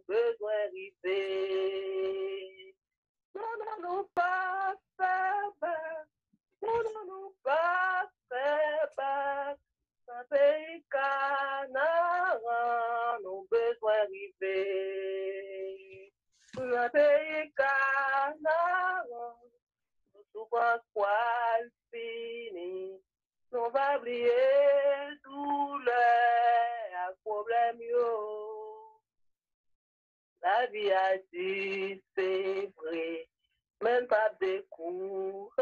besoin arriver. Non, pas faire peur. Non, pas faire peur. Un pays Canara, nos besoins arriver. Un pays Canara, nos souffrances poil fini. On va oublier douleur, problème yo. La vie a dit c'est vrai, même pas décourager.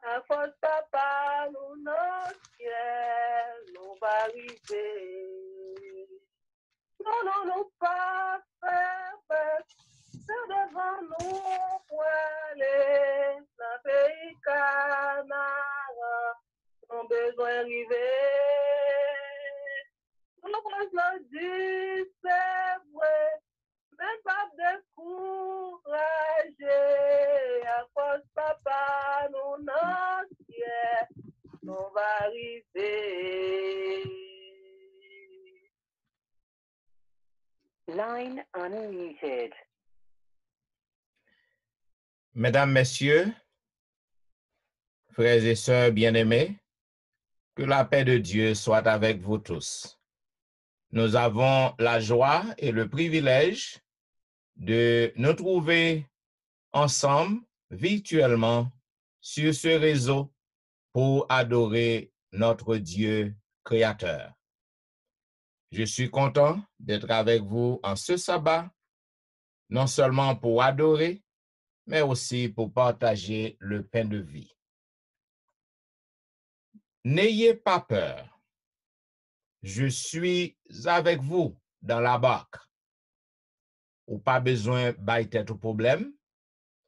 À force papa, nous notre ciel, nous va arriver. Non, pas faire peur, c'est devant nous pour aller, dans le pays Canara, nos besoins arriver. Nous le dit, c'est vrai, même pas décourager, à cause papa, nous notre ciel, nous va arriver. Line unmuted. Mesdames, Messieurs, frères et sœurs bien-aimés, que la paix de Dieu soit avec vous tous. Nous avons la joie et le privilège de nous trouver ensemble virtuellement sur ce réseau pour adorer notre Dieu créateur. Je suis content d'être avec vous en ce sabbat, non seulement pour adorer, mais aussi pour partager le pain de vie. N'ayez pas peur. Je suis avec vous dans la barque. Ou pas besoin de tête au problème,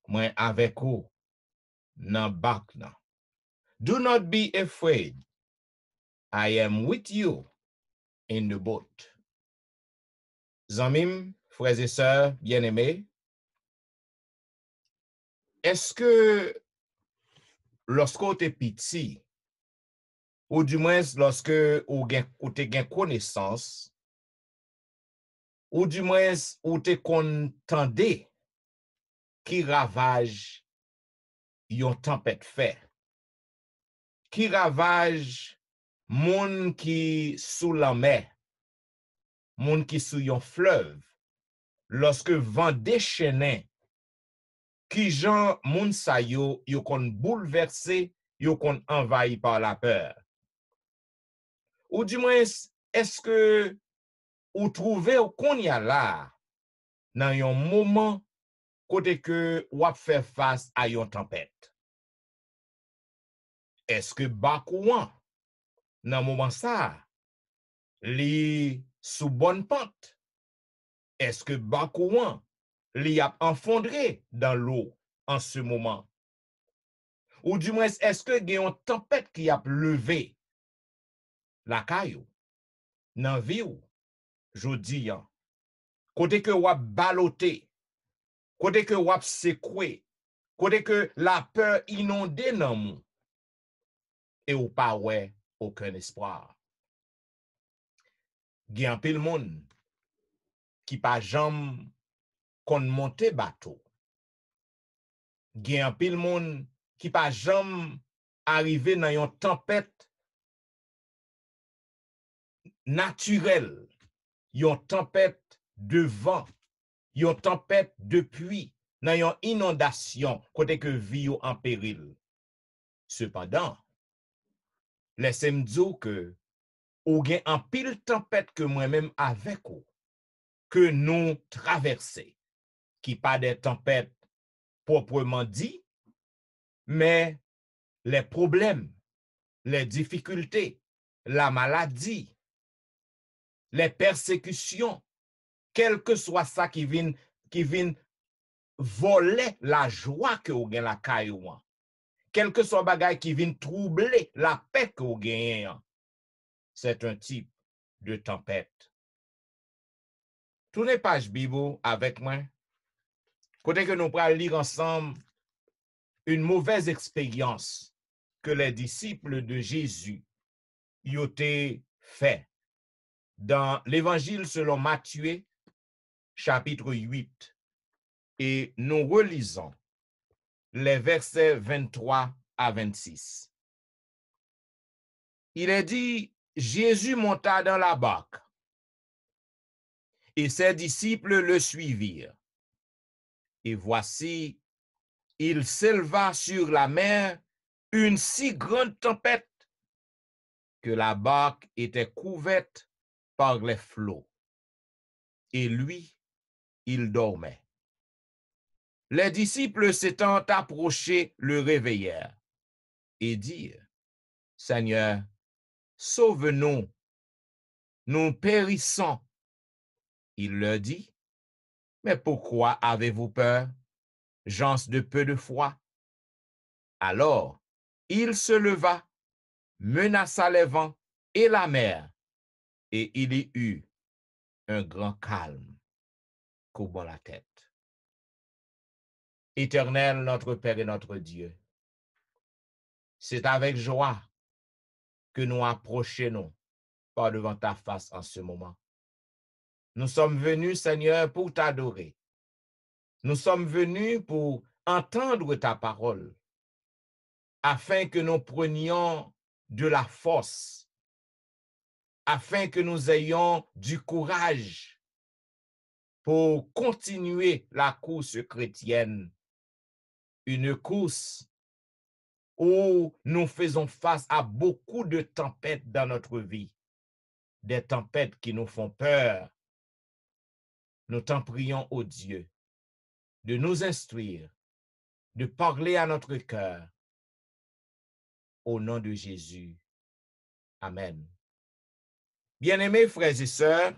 moi avec vous dans la barque. Do not be afraid. I am with you in the boat. Zamim, frères et sœurs bien-aimés, est-ce que lorsque vous êtes petit, ou du moins lorsque vous avez connaissance, ou du moins vous êtes contenté qui ravage une tempête fait, qui ravage moun qui sous la mer, moun qui sous yon fleuve, lorsque vent déchaîné, qui jan moun sa yo kon bouleversé, yo kon envahi par la peur. Ou du moins, est-ce que ou trouvez ou kon y a là, dans yon moment côté que ou ap fait face à yon tempête? Est-ce que bakouan, dans moment ça, li sous bonne pente? Est-ce que bakouan, li ap enfondré dans l'eau en ce moment? Ou du moins, est-ce que gen yon tempête qui ap levé la caillou, nan vi ou, jodi yan, côté que wap baloté, côté que wap secoué, côté que la peur inondé nan mou, et ou pas ouais aucun espoir. Gen pile moun qui pa jam kon monte bateau. Gen pile moun qui pa jam arrivé dans yon tempête naturelle, yon tempête de vent, yon tempête de pluie, dans yon inondation, côté que vie yo en péril. Cependant, laissez-moi dire que ou gen en pile tempête que moi-même avec ou, que nous traverser, qui pas des tempêtes proprement dit, mais les problèmes, les difficultés, la maladie, les persécutions, quel que soit ça qui vient voler la joie que vous gagnez la caillou, quel que soit bagay qui vient troubler la paix que vous gagnez, c'est un type de tempête. Tournez page Bible avec moi. Côté que nous pourrons lire ensemble une mauvaise expérience que les disciples de Jésus y ont fait dans l'évangile selon Matthieu, chapitre 8, et nous relisons les versets 23 à 26. Il est dit, Jésus monta dans la barque, et ses disciples le suivirent. Et voici, il s'éleva sur la mer une si grande tempête que la barque était couverte par les flots. Et lui, il dormait. Les disciples s'étant approchés le réveillèrent et dirent, Seigneur, sauve-nous, nous périssons. Il leur dit, mais pourquoi avez-vous peur, gens de peu de foi? Alors, il se leva, menaça les vents et la mer, et il y eut un grand calme, courbant la tête. Éternel, notre Père et notre Dieu, c'est avec joie que nous approchons par devant ta face en ce moment. Nous sommes venus, Seigneur, pour t'adorer. Nous sommes venus pour entendre ta parole, afin que nous prenions de la force, afin que nous ayons du courage pour continuer la course chrétienne, une course où nous faisons face à beaucoup de tempêtes dans notre vie, des tempêtes qui nous font peur. Nous t'en prions, ô Dieu, de nous instruire, de parler à notre cœur. Au nom de Jésus. Amen. Bien-aimés frères et sœurs,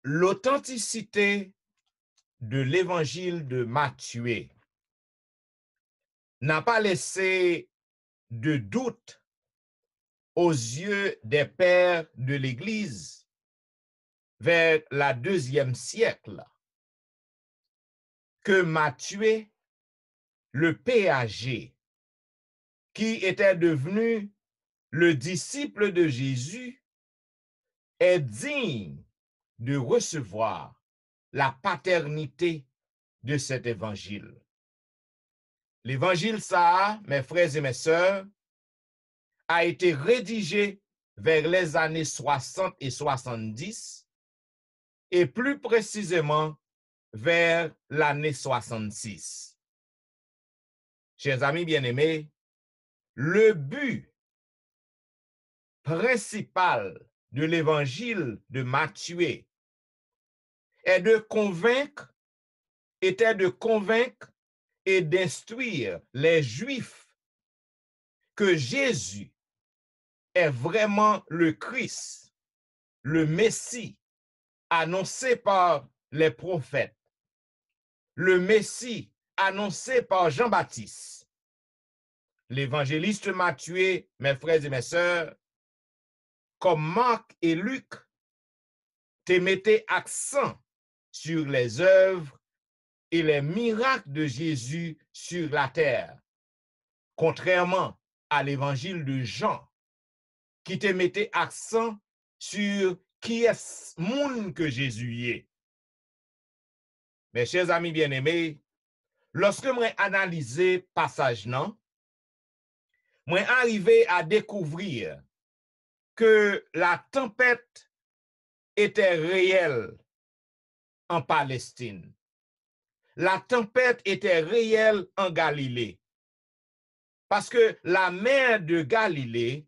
l'authenticité de l'évangile de Matthieu n'a pas laissé de doute aux yeux des pères de l'Église vers la 2e siècle que Matthieu, le péager, qui était devenu le disciple de Jésus, est digne de recevoir la paternité de cet évangile. L'évangile ça, mes frères et mes sœurs, a été rédigé vers les années 60 et 70, et plus précisément vers l'année 66. Chers amis bien-aimés, le but principal de l'évangile de Matthieu était de convaincre et d'instruire les Juifs que Jésus est vraiment le Christ, le Messie annoncé par les prophètes, le Messie annoncé par Jean-Baptiste. L'évangéliste Matthieu, mes frères et mes sœurs, comme Marc et Luc, te mettaient accent sur les œuvres et les miracles de Jésus sur la terre, contrairement à l'évangile de Jean, qui te mettait accent sur qui est monde que Jésus est. Mes chers amis bien-aimés, lorsque moi analysé passage nan, moi arrivé à découvrir que la tempête était réelle en Palestine. La tempête était réelle en Galilée. Parce que la mer de Galilée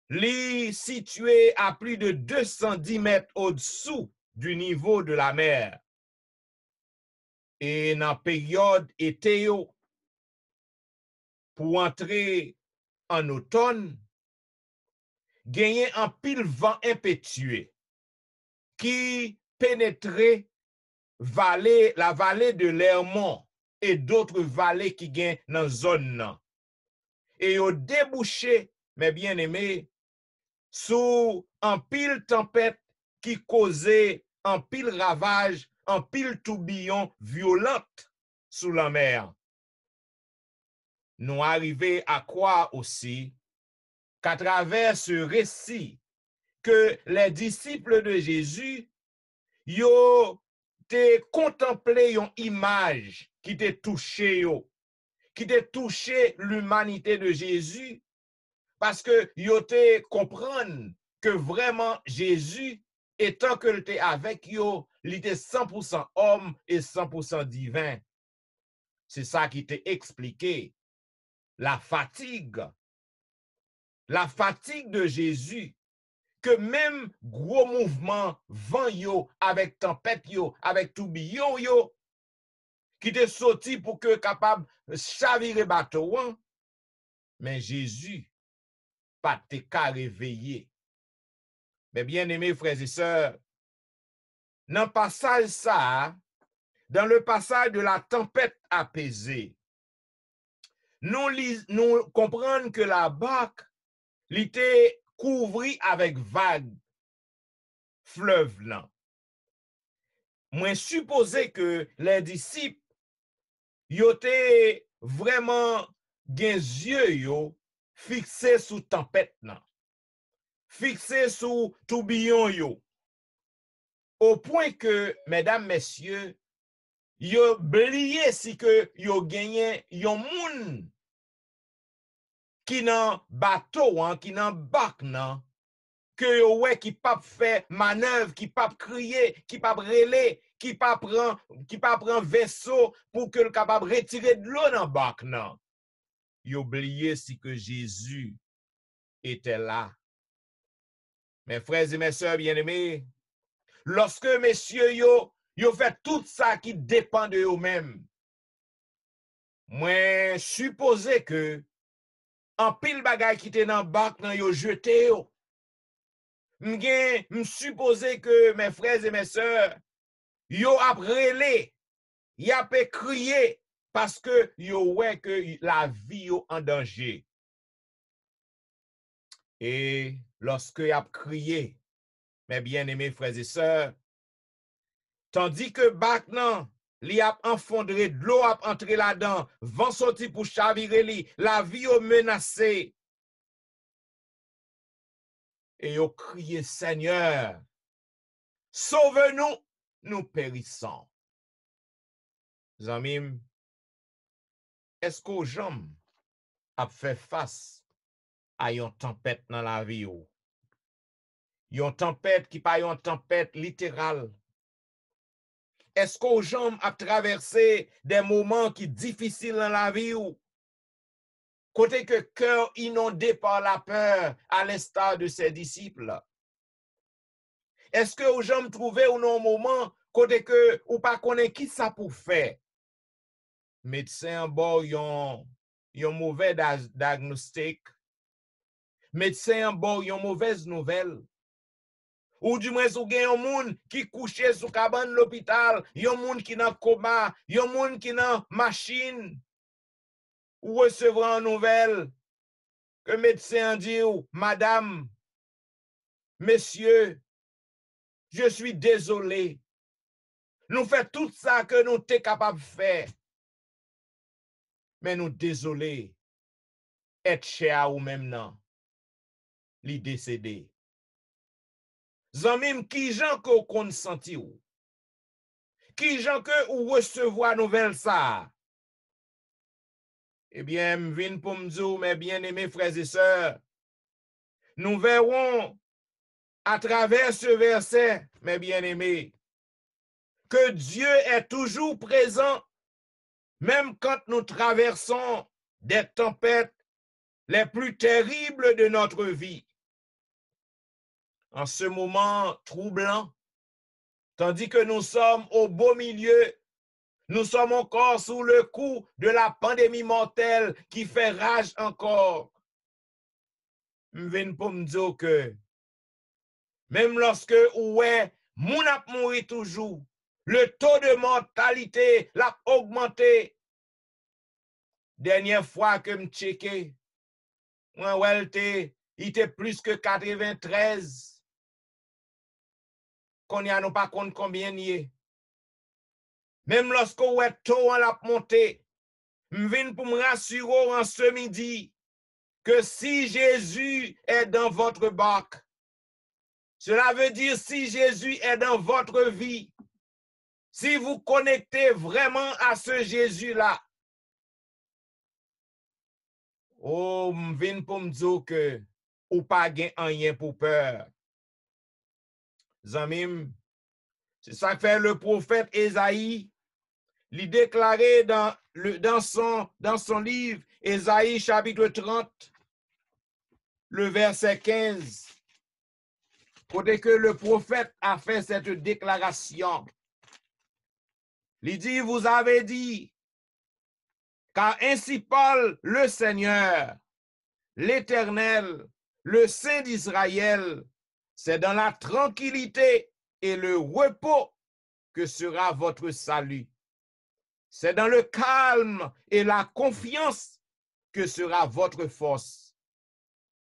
est située à plus de 210 mètres au-dessous du niveau de la mer. Et dans la période été, pour entrer en automne, gagné un pile vent impétueux qui pénétrait la vallée de l'Hermon et d'autres vallées qui gagnent dans la zone. Et au débouché, mes bien-aimés, sous un pile tempête qui causait un pile ravage, un pile tourbillon violente sous la mer. Nous arrivons à croire aussi qu'à travers ce récit, que les disciples de Jésus yo te contemplé une image qui te touché yo, qui te touché l'humanité de Jésus, parce que yo te comprendre que vraiment Jésus, étant que le te avec yo, il était 100% homme et 100% divin. C'est ça qui t'est expliqué. La fatigue de Jésus, que même gros mouvement, vent yo, avec tempête yo, avec tourbillon yo, qui te sorti pour que capable chavirer bateau, hein? Mais Jésus, pas te qu'à réveiller. Mais bien aimés frères et sœurs, dans le passage ça, dans le passage de la tempête apaisée, nous comprenons que la barque était couverte avec vagues, fleuve là. Moi supposé que les disciples yo étaient vraiment gen yeux yo fixés sous tempête là, fixés sous tourbillon yo, au point que mesdames messieurs yo oublié si que yo gagné yon moun qui nan bateau hein, qui nan barque nan, que yo ouais qui pas fait manœuvre, qui pas crier, qui pas relé, qui pas prend vaisseau pour que le capable retirer de l'eau dans barque nan. Yo oublié si que Jésus était là. Mes frères et mes sœurs bien-aimés, lorsque messieurs yo fait tout ça qui dépend de eux-mêmes, moi supposé que en pile bagay qui te dans barque nan yo jeté yo. Me supposé que mes frères et mes sœurs yo ap relé, y ap crié parce que yo ouais que la vie yo en danger. Et lorsque y ap crié, mes bien-aimés frères et sœurs, tandis que barque nan li ap enfondré, de l'eau ap entré là-dedans, vent sorti pour chavirer li, la vie yo menacée. Et yo crié, Seigneur, sauve-nous, nous périssons. Zamim, est-ce qu'aux gens a fait face à une tempête dans la vie ou? Une tempête qui pas une tempête littérale. Est-ce qu'aux gens a traversé des moments qui difficiles dans la vie ou? Côté que cœur inondé par la peur, à l'instar de ses disciples. Est-ce que aux gens trouvé ou non moment côté que ou pas connaît qui ça pour faire? Médecin bon yon mauvais diagnostic. Médecin bon yon mauvaise nouvelle. Ou du moins ou gen yon moun qui couché sous cabane l'hôpital, yon moun qui nan coma, yon moun qui nan machine. Ou recevoir une nouvelle que médecin dit madame, monsieur, je suis désolé. Nous faisons tout ça que nous sommes capables de faire. Mais nous désolés. Être cher ou même non. Li décédé. Zanmim, qui gens que qu'on senti ou? Qui gens que ou recevoir nouvelle ça? Eh bien, m'vin pour m'dou, mes bien-aimés frères et sœurs, nous verrons à travers ce verset, mes bien-aimés, que Dieu est toujours présent, même quand nous traversons des tempêtes les plus terribles de notre vie. En ce moment troublant, tandis que nous sommes au beau milieu, nous sommes encore sous le coup de la pandémie mortelle qui fait rage encore. Je viens pour me dire que même lorsque ouais, moun ap mouri toujours, le taux de mortalité l'a augmenté. Dernière fois que me checké, il était plus que 93. Qu'on y a nous pas compte combien y est. Même lorsque ouais taux l'a monté, je viens pour me rassurer en ce midi que si Jésus est dans votre barque, Cela veut dire si Jésus est dans votre vie, si vous connectez vraiment à ce Jésus-là, oh, m'vin pour m'dire que ou pas gen rien pour peur. Zamim, c'est ça que fait le prophète Ésaïe. Il déclarait dans son livre, Ésaïe chapitre 30, le verset 15, côté que le prophète a fait cette déclaration. Il dit, vous avez dit, car ainsi parle le Seigneur, l'Éternel, le Saint d'Israël, c'est dans la tranquillité et le repos que sera votre salut. C'est dans le calme et la confiance que sera votre force.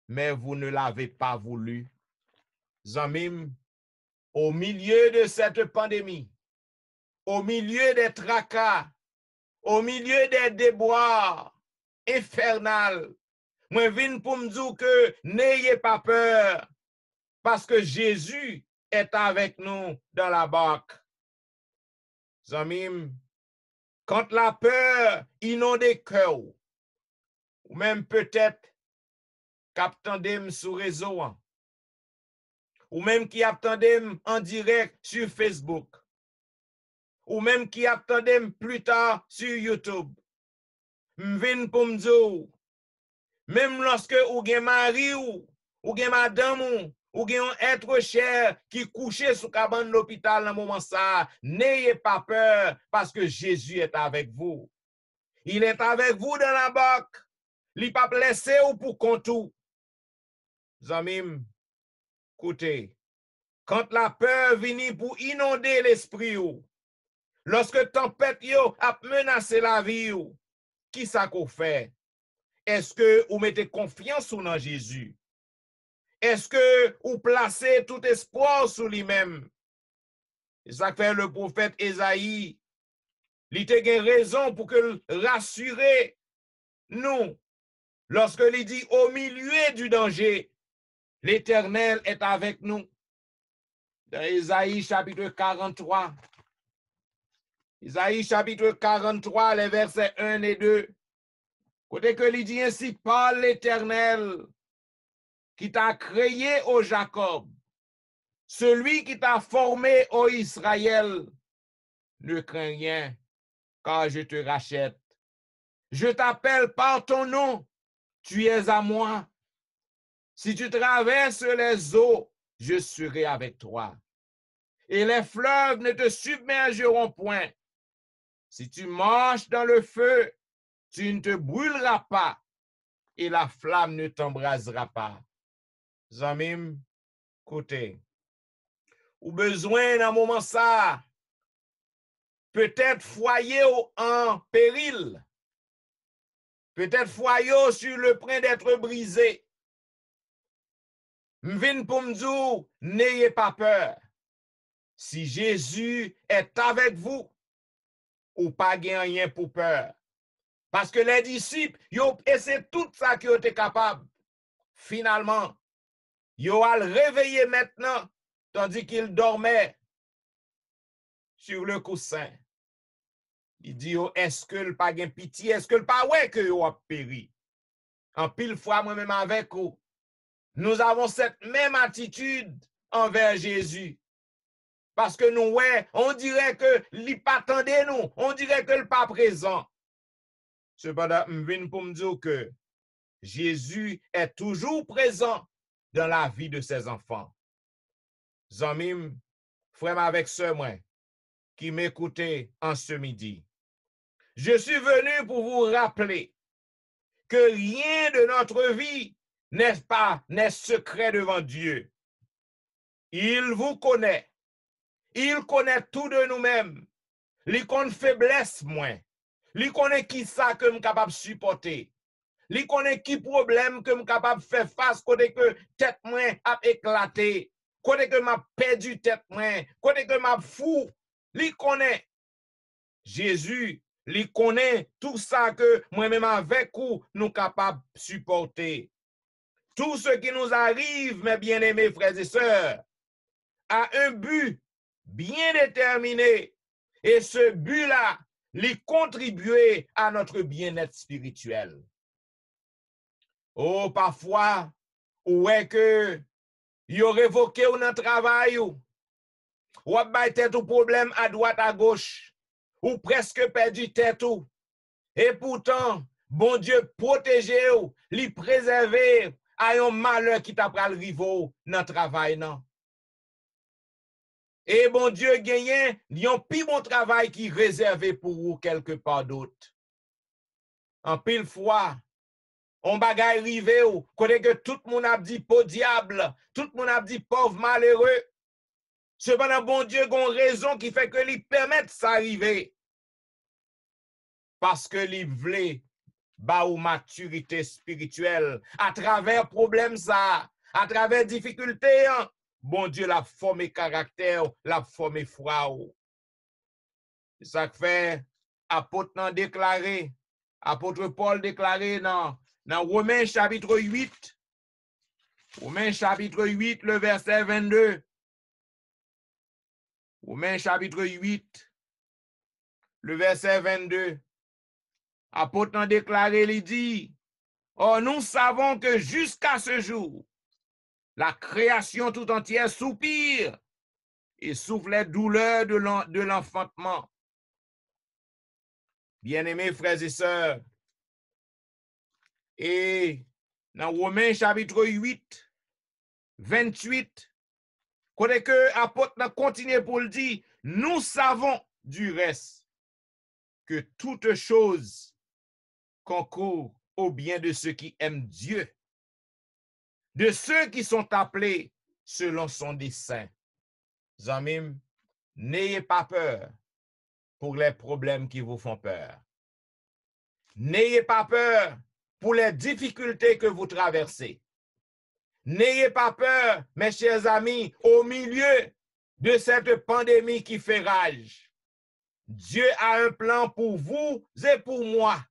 Mais vous ne l'avez pas voulu. Zamim, au milieu de cette pandémie, au milieu des tracas, au milieu des déboires infernales, moi viens pour me dire que n'ayez pas peur, parce que Jésus est avec nous dans la barque. Zamim, quand la peur inonde le cœur, ou même peut-être qu'attendez sur réseau, ou même qui attendez en direct sur Facebook, ou même qui attendez plus tard sur YouTube, m'vin pour me dire, même lorsque ou gen mari ou gen madame ou gen un être cher qui couché sous cabane l'hôpital dans moment ça, n'ayez pas peur parce que Jésus est avec vous. Il est avec vous dans la barque. Il pas laissé ou pour contou. Zamim, écoutez, quand la peur vient pour inonder l'esprit ou, lorsque tempête yo a menacé la vie ou, qui ça qu'on fait? Est-ce que vous mettez confiance dans Jésus? Est-ce que vous placez tout espoir sur lui-même? C'est ça que fait le prophète Ésaïe. Il a raison pour que rassurer nous. Lorsque il dit au milieu du danger, l'Éternel est avec nous. Dans Ésaïe chapitre 43. Ésaïe chapitre 43, les versets 1 et 2. Côté que il dit ainsi, parle l'Éternel qui t'a créé au Jacob, celui qui t'a formé au Israël. Ne crains rien, car je te rachète. Je t'appelle par ton nom, tu es à moi. Si tu traverses les eaux, je serai avec toi. Et les fleuves ne te submergeront point. Si tu marches dans le feu, tu ne te brûleras pas, et la flamme ne t'embrasera pas. Zamim, écoutez, ou besoin d'un moment ça, peut-être foyer en péril, peut-être foyer sur le point d'être brisé. M'vin pour m'dou, n'ayez pas peur. Si Jésus est avec vous, ou pas rien pour peur. Parce que les disciples, et c'est tout ça qui ont été capables. Finalement, ils ont le réveiller maintenant, tandis qu'ils dormaient sur le coussin. Il dit, est-ce que le pas gain pitié, est-ce que le pas ouais que vous a péri? En pile fois, moi-même avec vous, nous avons cette même attitude envers Jésus. Parce que nous, ouais, on dirait que il pas attendait nous, on dirait que le pas présent. Cependant, je viens pour me dire que Jésus est toujours présent dans la vie de ses enfants. Zamim, frère avec sœur, moi, qui m'écoutez en ce midi. Je suis venu pour vous rappeler que rien de notre vie n'est secret devant Dieu. Il vous connaît. Il connaît tout de nous-mêmes. Il connaît faiblesse moins. Il connaît qui ça que nous capable de supporter. Il connaît qui problème que nous capable de faire face côté que tête moins a éclaté. Côté que m'a perdu tête moins. Côté que m'a fou. Il connaît. Jésus, il connaît tout ça que moi-même avec vous nous capable de supporter. Tout ce qui nous arrive, mes bien-aimés frères et sœurs, a un but bien déterminé. Et ce but-là, lui contribuer à notre bien-être spirituel. Oh, parfois, ou est que y aurait révoqué ou dans travail ou a bay tête ou problème à droite à gauche ou presque perdu tête ou. Et pourtant, bon Dieu protéger ou, li préserver à un malheur qui t'a pral rivo dans travail non. Et bon Dieu gagne yon pi bon travail qui réservé pour vous quelque part d'autre. En pile fois, on bagay rive ou, côté que tout le monde a dit pauvre diable, tout le monde a dit pauvre malheureux. Cependant, bon Dieu a une raison qui fait que lui permettre ça arriver. Parce que lui voulait ba ou maturité spirituelle à travers problème ça, à travers difficulté. Hein. Bon Dieu l'a formé caractère, l'a formé foi. C'est ça que fait apôtre déclaré, apôtre Paul déclaré dans Romains chapitre 8. Romains chapitre 8, le verset 22. Romains chapitre 8, le verset 22. Apôtre déclaré, il dit, oh, nous savons que jusqu'à ce jour, la création tout entière soupire et souffle les douleurs de l'enfantement. Bien-aimés frères et sœurs, et dans Romains chapitre 8, 28, quand que l'apôtre continue pour le dire, nous savons du reste que toute chose concourt au bien de ceux qui aiment Dieu, de ceux qui sont appelés selon son dessein. Zamim, n'ayez pas peur pour les problèmes qui vous font peur. N'ayez pas peur pour les difficultés que vous traversez. N'ayez pas peur, mes chers amis, au milieu de cette pandémie qui fait rage. Dieu a un plan pour vous et pour moi.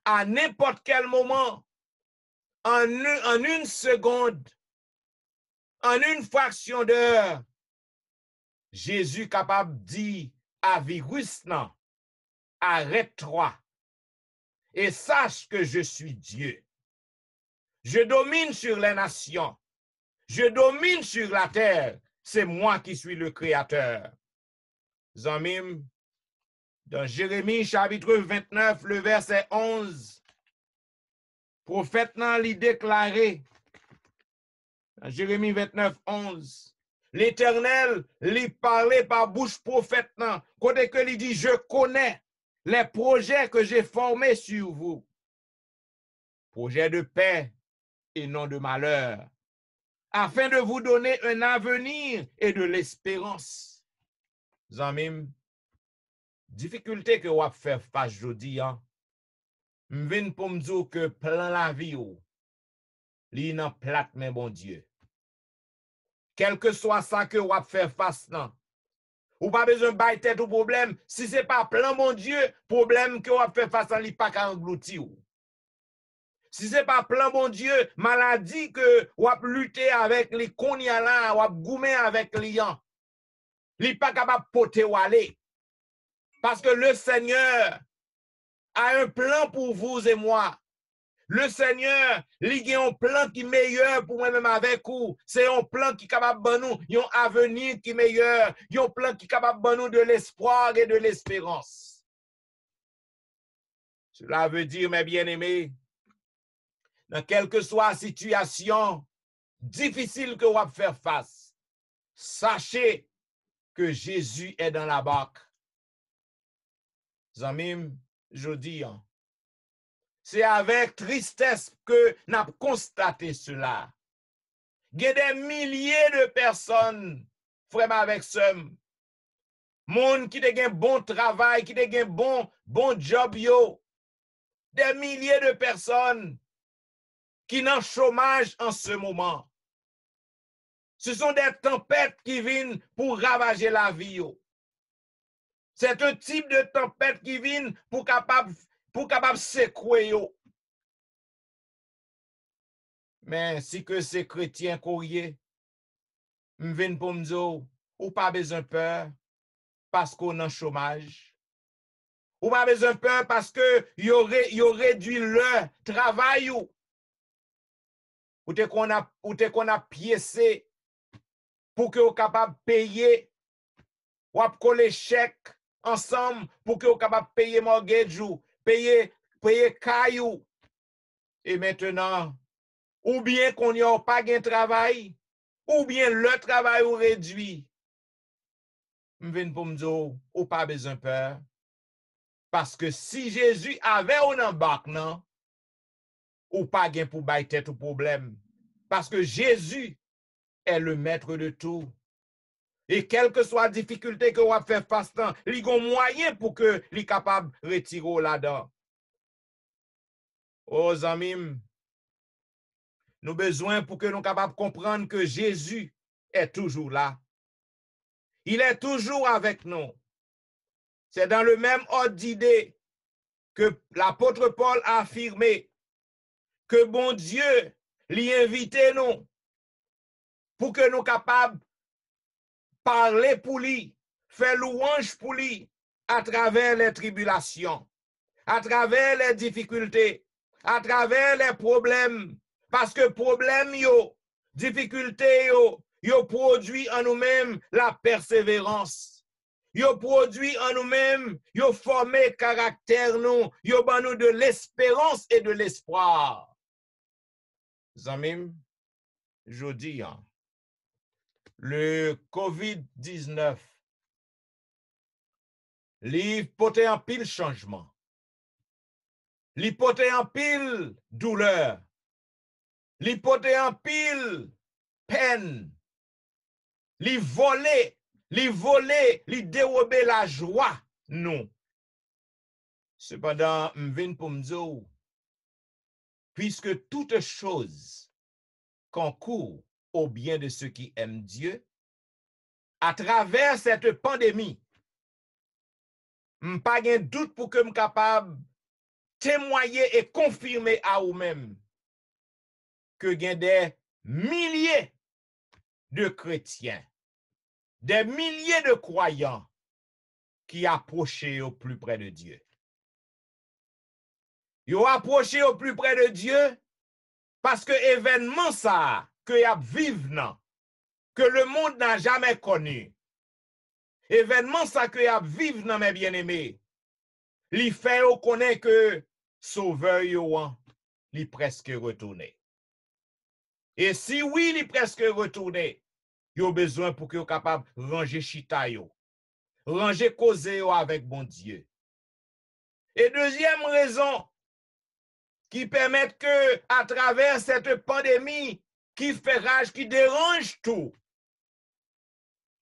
À n'importe quel moment, en une seconde, en une fraction d'heure, Jésus capable de dire à virus, non, arrête-toi et sache que je suis Dieu. Je domine sur les nations. Je domine sur la terre. C'est moi qui suis le créateur. Zamim, dans Jérémie chapitre 29, le verset 11, prophète nan li déclaré, dans Jérémie 29, 11, l'Éternel lui parlait par bouche prophète nan, côté que lui dit, je connais les projets que j'ai formés sur vous. Projets de paix et non de malheur, afin de vous donner un avenir et de l'espérance. Zamim, difficulté que vous faire face jodi, hein, m'vin pour me dire que plan la vie ou, li nan plat men bon Dieu. Quel que soit ça que vous faire face nan, ou pas besoin de bailler tête au problème, si c'est pas plan bon Dieu, problème que vous faire face à li pas ka englouti ou. Si c'est pas plan bon Dieu, maladie que ou ap lutter avec les konya là, ou ap goumer avec les gens, li pas capable porter ou aller. Parce que le Seigneur a un plan pour vous et moi. Le Seigneur, il a un plan qui est meilleur pour moi-même avec vous. C'est un plan qui est capable de nous, un avenir qui est meilleur, un plan qui est capable de nous de l'espoir et de l'espérance. Cela veut dire, mes bien-aimés, dans quelle que soit la situation difficile que vous allez faire face, sachez que Jésus est dans la barque. Zamim, je dis, c'est avec tristesse que nous avons constaté cela. Il y a des milliers de personnes, frère avec somme, monde qui a un bon travail, qui a un bon job, yo. Des milliers de personnes qui n'ont chômage en ce moment. Ce sont des tempêtes qui viennent pour ravager la vie. C'est un type de tempête qui vient pour capable secouer. Mais si que ces chrétiens courriers, m'vin pour m'dire, ou pas besoin peur parce qu'on en chômage. Ou pas besoin peur parce que y réduit leur travail ou te qu'on a piécé pour que vous capable payer ou ap coller chèque ensemble pour que vous capable payer mortgage ou payer caillou. Et maintenant, ou bien qu'on n'y a pas de travail, ou bien le travail ou réduit. M'vin pour m'dire, ou pas besoin peur. Parce que si Jésus avait un embarque, non, ou pas gain pour bailler tête au problème. Parce que Jésus est le maître de tout. Et quelle que soit la difficulté que vous avez fait face à, il y a un moyen pour que les capable de retirer là-dedans. Oh, amis, nous avons besoin pour que nous capables de comprendre que Jésus est toujours là. Il est toujours avec nous. C'est dans le même ordre d'idée que l'apôtre Paul a affirmé que bon Dieu l'y invite nous pour que nous capables de parler pour lui, faire louange pour lui à travers les tribulations, à travers les difficultés, à travers les problèmes. Parce que problème yo, difficulté yo produit en nous-mêmes la persévérance. Yo produit en nous-mêmes, yo formé caractère nous, yo ban nous de l'espérance et de l'espoir. Zamim, je dis, le COVID-19, li pote en pile changement, li pote en pile douleur, li pote en pile peine, li volé, li dérobe la joie, non. Cependant, m'vin pour m'dire, puisque toute chose concourt au bien de ceux qui aiment Dieu, à travers cette pandémie, m'pas gen doute pour que m'sois capable témoigner et confirmer à vous-même que gen des milliers de chrétiens, des milliers de croyants qui approchent au plus près de Dieu. Ils approché au plus près de Dieu parce que événement ça que y a vivre que le monde n'a jamais connu. Événement ça que y a vivre mes bien-aimés. Li fait au connaît que sauveur yo li presque retourné. Et si oui, li presque retourné, yo besoin pour que yo capable ranger chita yo, ranger cause yo avec bon Dieu. Et deuxième raison qui permet que à travers cette pandémie qui fait rage, qui dérange tout,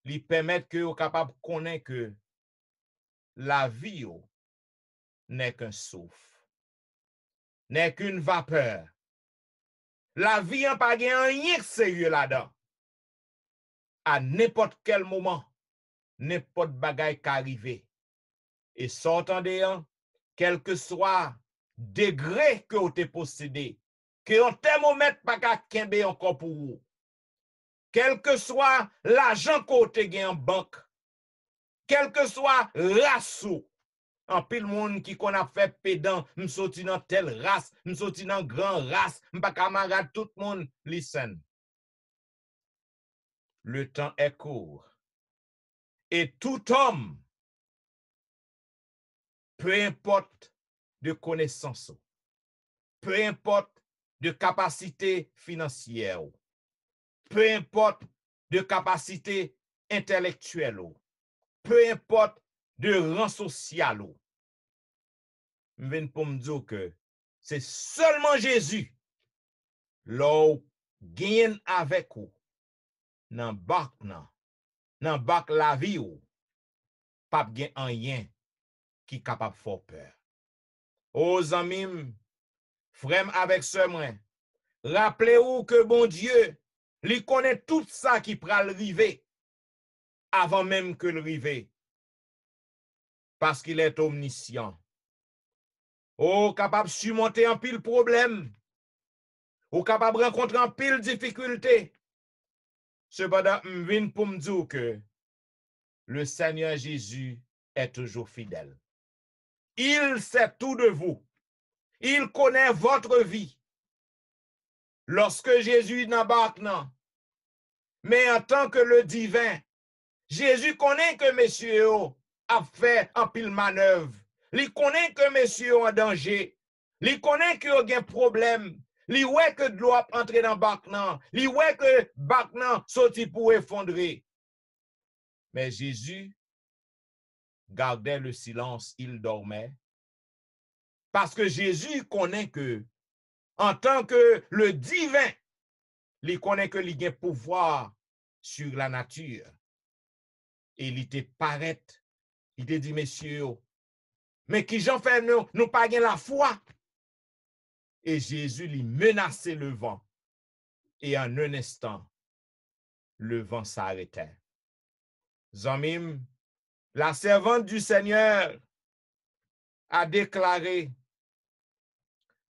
li permet que yo capable connaître que la vie n'est qu'un souffle, n'est qu'une vapeur. La vie n'a pas rien de sérieux là-dedans. À n'importe quel moment, n'importe bagaille qui arrive. Et sortant de quel que soit degré que vous te possédez, que un thermomètre pas qu'à kembe encore pour vous. Quel que soit l'argent que vous te en banque, quel que soit race, en pile monde qui qu'on a fait pédant, m'soti dans telle race, m'soti dans grand race, m'pas camarade tout le monde, listen. Le temps est court. Et tout homme, peu importe de connaissance, peu importe de capacité financière, peu importe de capacité intellectuelle, peu importe de rang social, je viens pour me dire que c'est seulement Jésus l'eau gagne avec vous dans barque la vie ou pas gain rien qui capable faire peur. Aux amis, frère avec ce moi, rappelez-vous que bon Dieu, il connaît tout ça qui pral river avant même que le river. Parce qu'il est omniscient. Oh, capable de surmonter un pile problème. Ou capable de rencontrer un pile difficulté. Cependant, m'vin pour me dire que le Seigneur Jésus est toujours fidèle. Il sait tout de vous. Il connaît votre vie. Lorsque Jésus n'embarque, non. Mais en tant que le divin, Jésus connaît que monsieur a fait un pile manœuvre. Il connaît que monsieur en danger. Il connaît que y a un problème. Il ouais que de l'eau a entré dans le bac. Il ouais que le bac sorti pour effondrer. Mais Jésus gardait le silence, il dormait. Parce que Jésus connaît que, en tant que le divin, il connaît que il a un pouvoir sur la nature. Et il te paraît, il te dit, messieurs, mais qui j'en fais nous pas la foi. Et Jésus lui menaçait le vent. Et en un instant, le vent s'arrêtait. Zamim, la servante du Seigneur a déclaré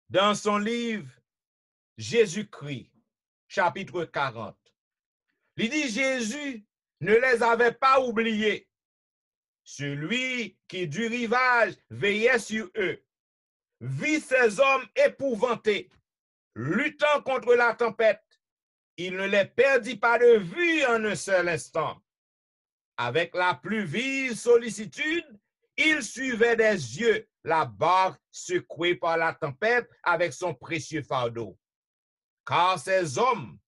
dans son livre Jésus-Christ, chapitre 40. Il dit Jésus ne les avait pas oubliés. Celui qui du rivage veillait sur eux, vit ces hommes épouvantés, luttant contre la tempête. Il ne les perdit pas de vue en un seul instant. Avec la plus vive sollicitude, il suivait des yeux la barque secouée par la tempête avec son précieux fardeau. Car ces hommes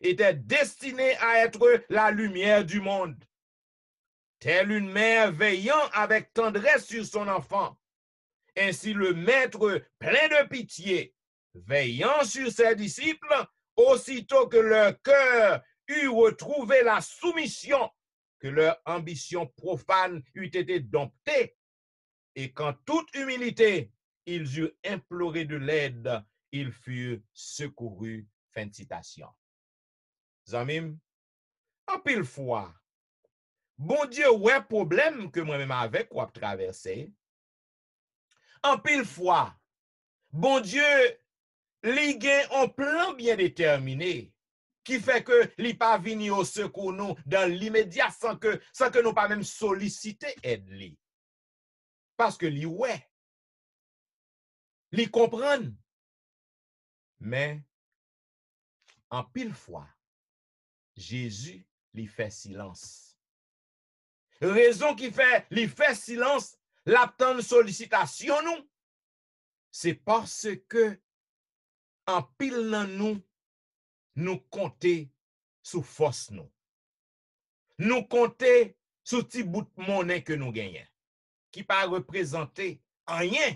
étaient destinés à être la lumière du monde. Telle une mère veillant avec tendresse sur son enfant, ainsi le maître plein de pitié, veillant sur ses disciples, aussitôt que leur cœur eut retrouvé la soumission, que leur ambition profane eût été domptée, et qu'en toute humilité, ils eurent imploré de l'aide, ils furent secourus. Fin de citation. Zamim, en pile fois, bon Dieu, ouais problème que moi-même avec ou traversé. En pile fois, bon Dieu, li gen un plan bien déterminé qui fait que li pas vini au secours nous dans l'immédiat sans que nous pas même solliciter aide li. Parce que li ouais, li comprenne. Mais en pile fois, Jésus li fait silence. Raison qui fait li fait silence, l'attente sollicitation nous, c'est parce que en pile nan nous compter sous force nous. Nous compter sous petit bout de monnaie que nous gagnons, qui pas représenter rien.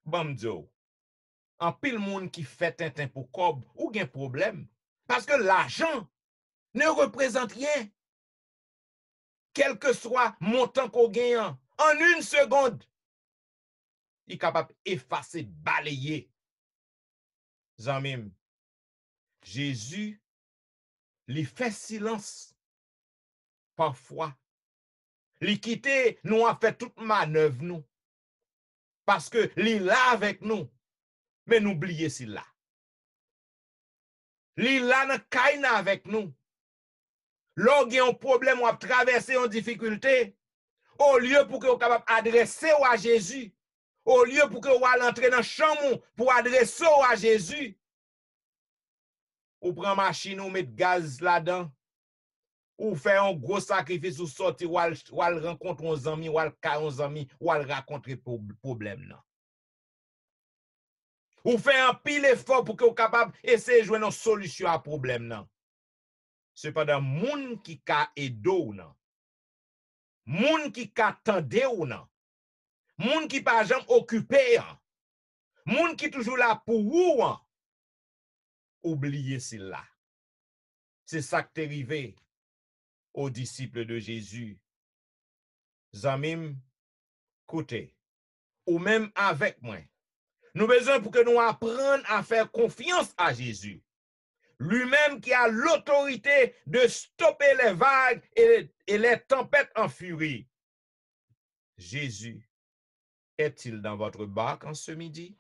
Bamdio, en pile monde qui fait tintin pour cob ou gain problème. Parce que l'argent ne représente rien. Quel que soit montant qu'on gagne, en une seconde, il est capable d'effacer, balayer. Zamim, Jésus, il fait silence. Parfois, il quitte, nous a fait toute manœuvre, nous. Parce que il est là avec nous. Mais n'oubliez s'il là. Il est là dans Kaina avec nous. Lorsqu'il y a un problème ou à traverser une difficulté, au lieu pour que vous capable adresser à Jésus, au lieu pour que vous allez entrer dans la chambre pour adresser à Jésus, ou prend machine ou met gaz là-dedans, ou fait un gros sacrifice ou sortir ou rencontrer un ami ou un ami ou raconter problème là. Ou fait un pile effort pour que vous capable essayer de jouer une solution à problème là. Cependant, moun qui ka edo ou nan, moun qui ka tende ou nan, moun qui pas jamais occupé, moun qui toujours là pour ou, oubliez cela. C'est ça qui est arrivé aux disciples de Jésus. Zamim, écoutez, ou même avec moi, nous besoin pour que nous apprenions à faire confiance à Jésus. Lui-même qui a l'autorité de stopper les vagues et les tempêtes en furie. Jésus est-il dans votre barque en ce midi?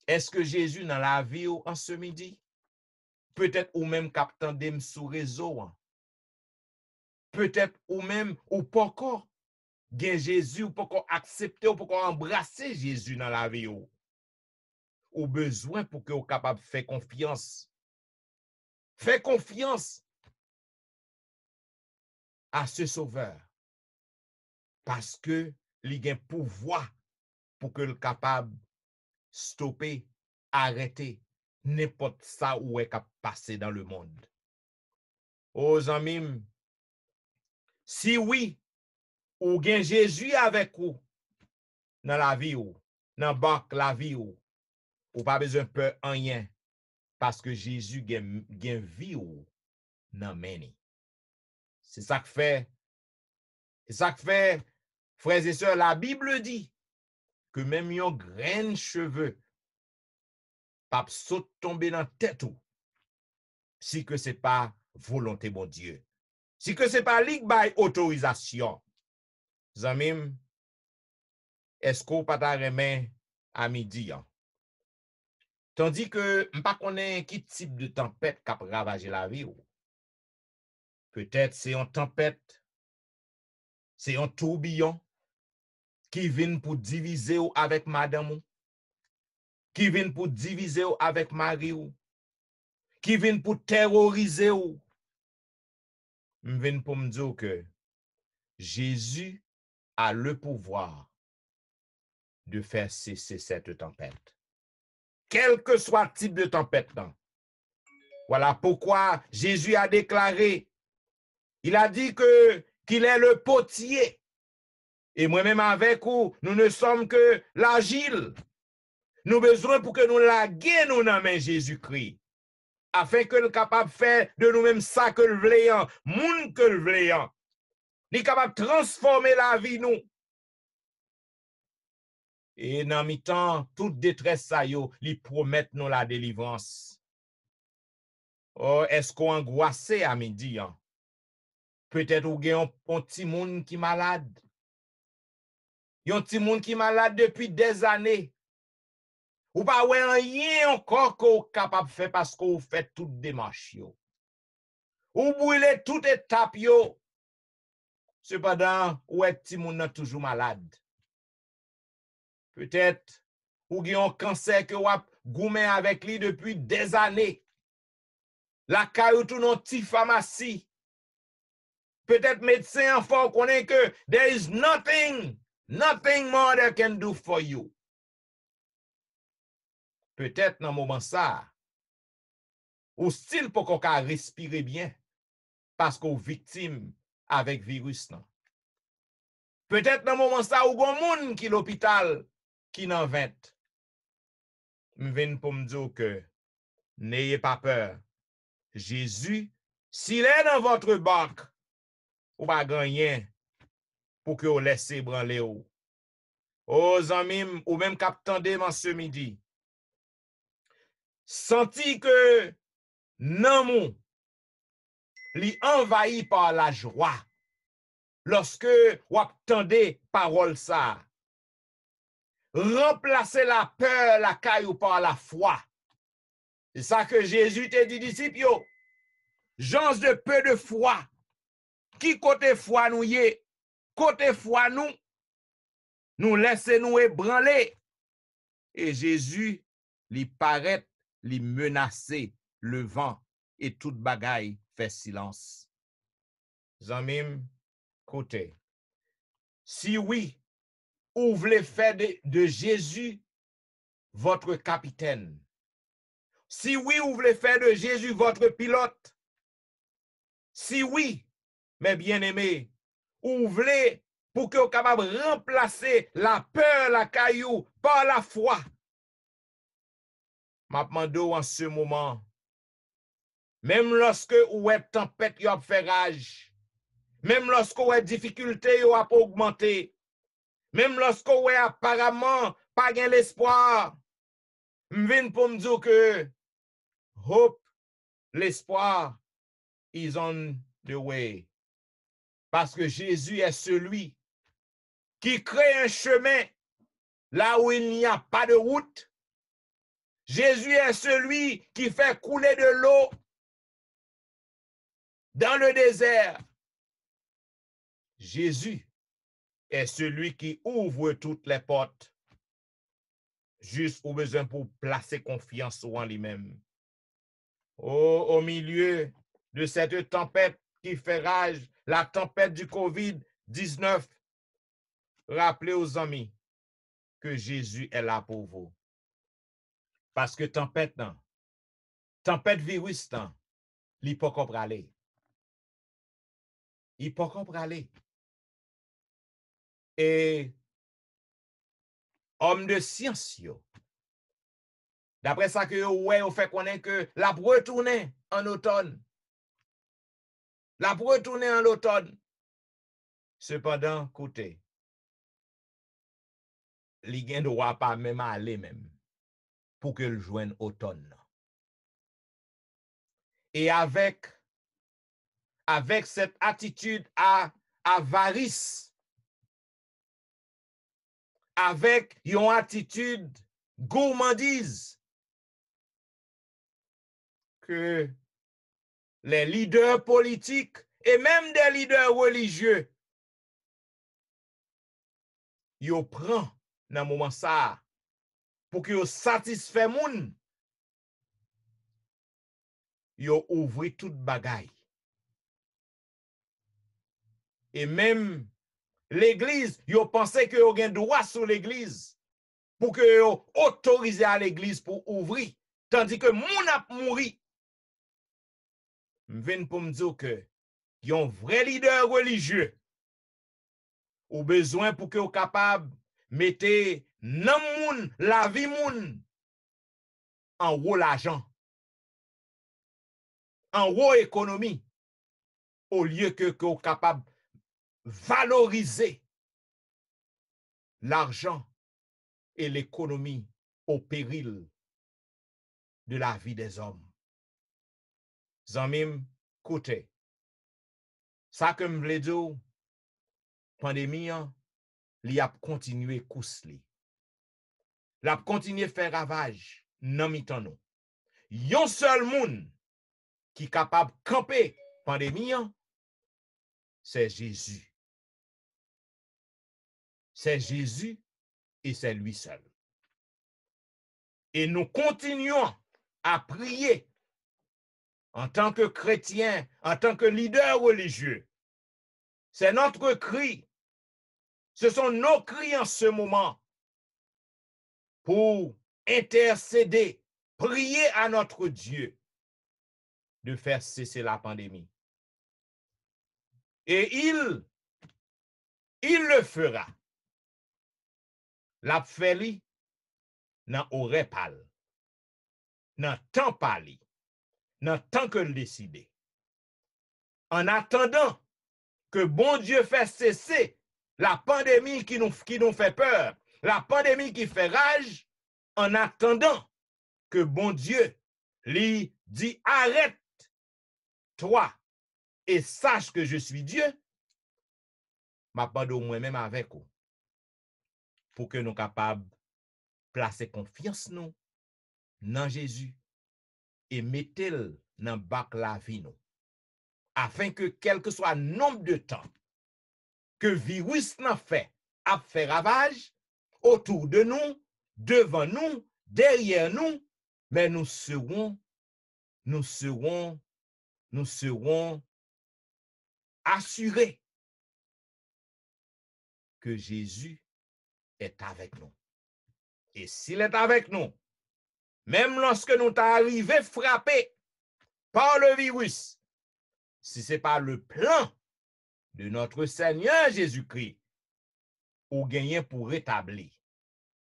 Est-ce que Jésus dans la vie en ce midi? peut-être ou même captandem sous réseau. Peut-être ou même ou pas encore gen Jésus, ou pas encore accepter, ou pas encore embrasser Jésus dans la vie. Ou besoin pour que vous capable de faire confiance. Fais confiance à ce sauveur. Parce que il a un pouvoir pour que le capable stopper, arrêter n'importe ça où est capable passer dans le monde. Aux amis, si oui, ou gen Jésus avec vous dans la vie ou, dans la vie ou pas besoin de peur en rien parce que Jésus gen vie ou dans meni. C'est ça que fait, frères et sœurs, la Bible dit que même yon grain de cheveux pas saute tomber dans tête ou si que c'est pas volonté bon Dieu. Si que c'est pas lig by autorisation. Zamim, est-ce qu'on pas ta remen à midi? Tandis que m'pa connaît qui type de tempête qui a ravagé la vie. Peut-être c'est une tempête, c'est un tourbillon qui vient pour diviser avec madame, qui vient pour diviser avec mari, qui vient pour terroriser. Je viens pour me dire que Jésus a le pouvoir de faire cesser cette tempête. Quel que soit le type de tempête. Voilà pourquoi Jésus a déclaré, il a dit qu'il est le potier. Et moi-même avec vous, nous ne sommes que l'agile. Nous avons besoin pour que nous laguions nous dans main Jésus-Christ. Afin que nous capable de faire de nous-mêmes ça que le vléant, moun que le vléant. Nous capable de transformer la vie nous. Et dans mi-temps, toute détresse ça yo, li promettent nous la délivrance. Oh, est-ce qu'on angoissé à midi? Peut-être ou gen un petit monde qui malade. Yon petit monde qui malade depuis des années. Ou pas ouais rien encore qu'on capable de faire parce qu'on fait toute démarche yo. Ou brûler toute étape yo. Cependant, ouais petit monde nan toujours malade. Peut-être ou gen un cancer que ou goumé avec lui depuis des années. La caillou tout non ti pharmacie. Peut-être médecin enfant connaît que there is nothing more they can do for you. Peut-être dans moment ça, ou style pour qu'on ka respirer bien parce qu'on victime avec virus nan. Peut-être dans moment ça ou gon moun qui l'hôpital qui n'en 20. M'vin pour me dire que n'ayez pas peur. Jésus, s'il est dans votre barque, ou pas gagner pour que vous laissez branler ou. Aux amis, ou même captandem en ce midi. Senti que nan moun li envahi par la joie lorsque ou attendez parole ça. Remplacer la peur, la caillou par la foi. C'est ça que Jésus te dit, disciples, yo. Gens de peu de foi. Qui côté foi nous y côté foi nous laissez nous ébranler. Et Jésus lui paraît, lui menacer le vent et toute bagaille fait silence. Zamim, côté. Si oui, ou voulez faire de Jésus votre capitaine. Si oui, vous voulez faire de Jésus votre pilote. Si oui, mes bien-aimés, vous voulez pour que vous soyez capable de remplacer la peur, la caillou, par la foi. Ma demande en ce moment, même lorsque vous êtes tempête, vous avez fait rage, même lorsque vous êtes difficulté, vous avez augmenté, même lorsque vous êtes apparemment pas gain l'espoir, je viens pour me dire que hope, l'espoir, is on the way. Parce que Jésus est celui qui crée un chemin là où il n'y a pas de route. Jésus est celui qui fait couler de l'eau dans le désert. Jésus est celui qui ouvre toutes les portes. Juste au besoin pour placer confiance en lui-même. Au milieu de cette tempête qui fait rage, la tempête du COVID-19, rappelez aux amis que Jésus est là pour vous. Parce que tempête virus, il peut pas aller. Il peut pas aller. Et homme de science, d'après ça que ouais, on fait connaître que la retourner en automne. La retourner en automne. Cependant, écoutez, li gen droit pas même aller même pour que le joigne automne. Et avec cette attitude avarice, avec une attitude gourmandise que les leaders politiques et même des leaders religieux yo prend dans moment ça pour que yo satisfait moun, yo ouvri toute bagaille. Et même l'église, yo pensé que yo gen droit sur l'église pour que yo autorisé à l'église pour ouvrir, tandis que moun ap mouri. M'vin pour me dire que yon vrai leader religieux ou besoin pour que yo capable mette nan moun, la vie moun en haut l'argent, en haut économie, au lieu que yo capable valoriser l'argent et l'économie au péril de la vie des hommes. Zanmim, koute, ça que m'vle dire, pandémie, li ap continuer kous li. L'ap continuer faire ravage nan mitan nou. Yon seul moun qui capable camper pandémie, c'est Jésus. C'est Jésus et c'est lui seul. Et nous continuons à prier en tant que chrétiens, en tant que leader religieux. C'est notre cri. Ce sont nos cris en ce moment pour intercéder, prier à notre Dieu de faire cesser la pandémie. Et il le fera. La feli nan ore pal, nan temps pali, nan temps que le décide. En attendant que bon Dieu fasse cesser la pandémie qui nous fait peur, la pandémie qui fait rage, en attendant que bon Dieu lui dit arrête toi et sache que je suis Dieu, m'appelle moi-même avec vous pour que nous capables placer confiance nous dans Jésus et mettre dans bac la vie nous, afin que quel que soit le nombre de temps que virus n'a fait, a fait ravage autour de nous, devant nous, derrière nous, mais nous serons assurés que Jésus est avec nous. Et s'il est avec nous, même lorsque nous t'arrivons frappés par le virus, si ce n'est pas le plan de notre Seigneur Jésus-Christ, ou gagner pour rétablir,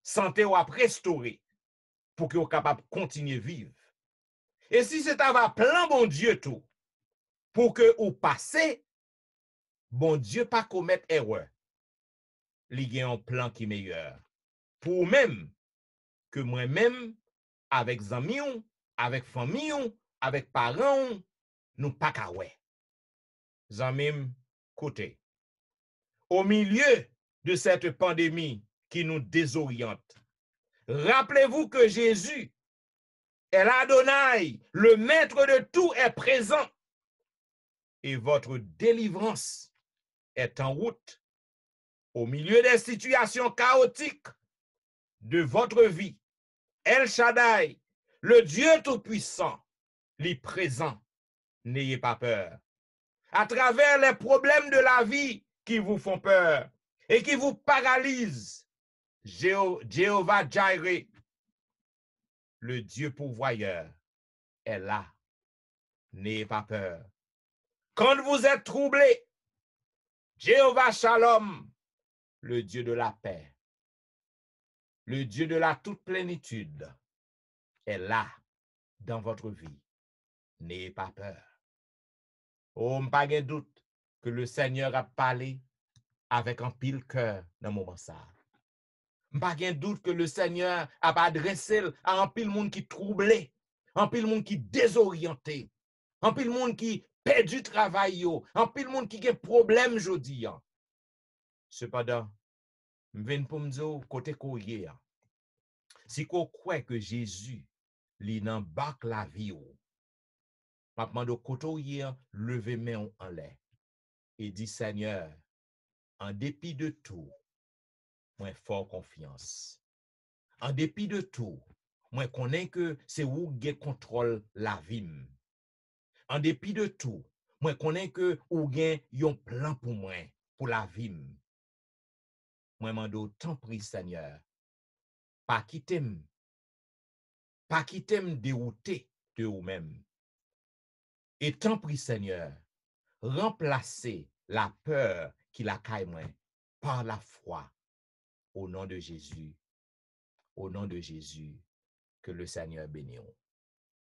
santé ou à restaurer, pour que vous capable de continuer à vivre. Et si c'est un plan, bon Dieu, tout, pour que vous passez, bon Dieu pas commettre erreur. Il y a un plan qui est meilleur. Pour même que moi-même, avec amis, avec famille, avec parents, nous pas qu'à ouais. Zamim, côté. Au milieu de cette pandémie qui nous désoriente, rappelez-vous que Jésus est l'Adonai, le maître de tout est présent. et votre délivrance est en route au milieu des situations chaotiques de votre vie. El Shaddai, le Dieu Tout-Puissant, les présent. N'ayez pas peur. À travers les problèmes de la vie qui vous font peur et qui vous paralysent, Jéhovah Jireh, le Dieu pourvoyeur, est là. N'ayez pas peur. Quand vous êtes troublés, Jéhovah Shalom, le Dieu de la paix, le Dieu de la toute plénitude, est là dans votre vie. N'ayez pas peur. Oh, pas de doute que le Seigneur a parlé avec un pile cœur dans le moment ça. Pas de doute que le Seigneur a adressé à un pile monde qui troublé, un pile monde qui désorienté, un pile monde qui perdu travail, un pile monde qui a problème jodi. Cependant, je viens pour me dire côté courrier. Si qu'on croit que Jésus li nan bak la vie ou, m'a demandé côté lever main en l'air et dit Seigneur, en dépit de tout, moi fort confiance. En dépit de tout, moi connais que c'est où qui contrôle la vie. En dépit de tout, moi connais que ou gen yon plan pour moi, pour la vie. Moi mando tant prie Seigneur, pas quitter dérouté de vous-même. Et tant prie Seigneur, remplacer la peur qui la caille moi par la foi au nom de Jésus. Au nom de Jésus, que le Seigneur bénisse.